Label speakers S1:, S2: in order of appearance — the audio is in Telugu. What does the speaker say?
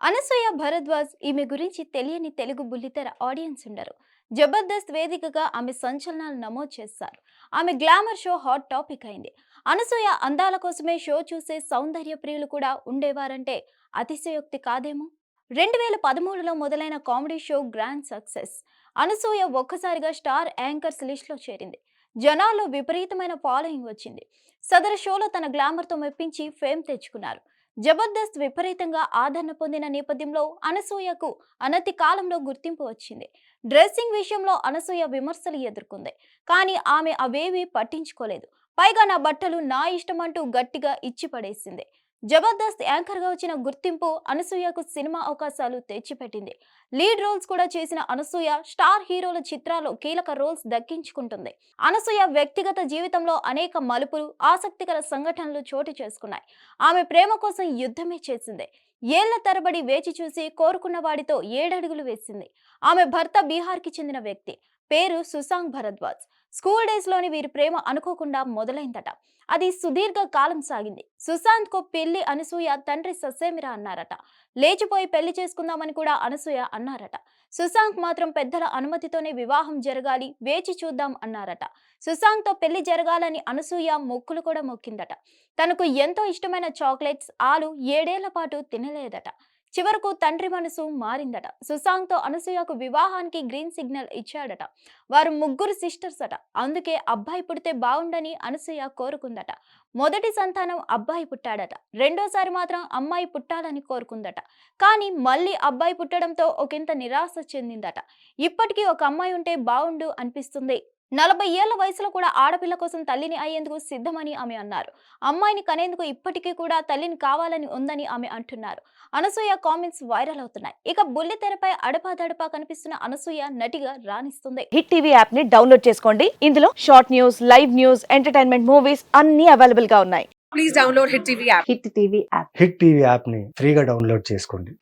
S1: అనసూయ భరద్వాజ్ ఈమె గురించి తెలియని తెలుగు బుల్లితెర ఆడియన్స్ ఉండరు. జబర్దస్త్ వేదికగా ఆమె సంచలనాలు నమోదు చేస్తారు. ఆమె గ్లామర్ షో హాట్ టాపిక్ అయింది. అనసూయ అందాల కోసమే షో చూసే సౌందర్య ప్రియులు కూడా ఉండేవారంటే అతిశయోక్తి కాదేమో. 2013లో మొదలైన comedy show grand success. Anasuya ఒక్కసారిగా స్టార్ యాంకర్స్ లిస్ట్లో చేరింది. జనాల్లో విపరీతమైన ఫాలోయింగ్ వచ్చింది. సదరు షోలో తన గ్లామర్తో మెప్పించి ఫేమ్ తెచ్చుకున్నారు. జబర్దస్త్ విపరీతంగా ఆదరణ పొందిన నేపథ్యంలో అనసూయకు అనతి కాలంలో గుర్తింపు వచ్చింది. డ్రెస్సింగ్ విషయంలో అనసూయ విమర్శలు ఎదుర్కొంది. కానీ ఆమె అవేవీ పట్టించుకోలేదు. పైగా నా బట్టలు నా ఇష్టమంటూ గట్టిగా ఇచ్చి పడేసింది. జబర్దస్త్ యాంకర్గా వచ్చిన గుర్తింపు అనసూయకు సినిమా అవకాశాలు తెచ్చిపెట్టింది. లీడ్ రోల్స్ కూడా చేసిన అనసూయ స్టార్ హీరోల చిత్రాల్లో కీలక రోల్స్ దక్కించుకుంటుంది. అనసూయ వ్యక్తిగత జీవితంలో అనేక మలుపులు, ఆసక్తికర సంఘటనలు చోటు చేసుకున్నాయి. ఆమె ప్రేమ కోసం యుద్ధమే చేసింది. ఏళ్ల తరబడి వేచి చూసి కోరుకున్న వాడితో 7 అడుగులు వేసింది. ఆమె భర్త బీహార్కి చెందిన వ్యక్తి. పేరు సుశాంత్ భరద్వాజ్. స్కూల్ డేస్ లోని వీరి ప్రేమ అనుకోకుండా మొదలైందట. అది సుదీర్ఘ కాలం సాగింది. సుశాంత్ కు పెళ్లి అనసూయ తండ్రి ససేమిరా అన్నారట. లేచిపోయి పెళ్లి చేసుకుందామని కూడా అనసూయ అన్నారట. సుశాంత్ మాత్రం పెద్దల అనుమతితోనే వివాహం జరగాలి, వేచి చూద్దాం అన్నారట. సుశాంత్ తో పెళ్లి జరగాలని అనసూయ మొక్కులు కూడా మొక్కిందట. తనకు ఎంతో ఇష్టమైన చాక్లెట్స్, ఆలు 7 ఏళ్ల పాటు తినలేదట. చివరకు తండ్రి మనసు మారిందట. సుశాంత్ తో అనసూయకు వివాహానికి గ్రీన్ సిగ్నల్ ఇచ్చాడట. వారు ముగ్గురు సిస్టర్స్ అట. అందుకే అబ్బాయి పుడితే బాగుండని అనసూయ కోరుకుందట. మొదటి సంతానం అబ్బాయి పుట్టాడట. రెండోసారి మాత్రం అమ్మాయి పుట్టాలని కోరుకుందట. కానీ మళ్ళీ అబ్బాయి పుట్టడంతో ఒకంత నిరాశ చెందిందట. ఇప్పటికీ ఒక అమ్మాయి ఉంటే బాగుండు అనిపిస్తుంది. 40 ఏళ్ల వయసులో కూడా ఆడపిల్ల కోసం తల్లిని అయ్యేందుకు సిద్ధమని ఆమె అన్నారు. అమ్మాయిని కనేందుకు ఇప్పటికీ కూడా తల్లిని కావాలని ఉందని ఆమె అంటున్నారు. అనసూయ కామెంట్స్ వైరల్ అవుతున్నాయి. ఇక బుల్లితెరపై అడపాదడపా కనిపిస్తున్న అనసూయ నటిగా రాణిస్తుంది.
S2: హిట్ టీవీ యాప్ ని డౌన్లోడ్ చేసుకోండి. ఇందులో short news, live news, entertainment movies అన్ని అవైలబుల్ గా ఉన్నాయి.
S3: Please download Hit TV app.
S2: Hit TV app.
S4: Hit TV యాప్ని ఫ్రీగా డౌన్లోడ్ చేసుకోండి.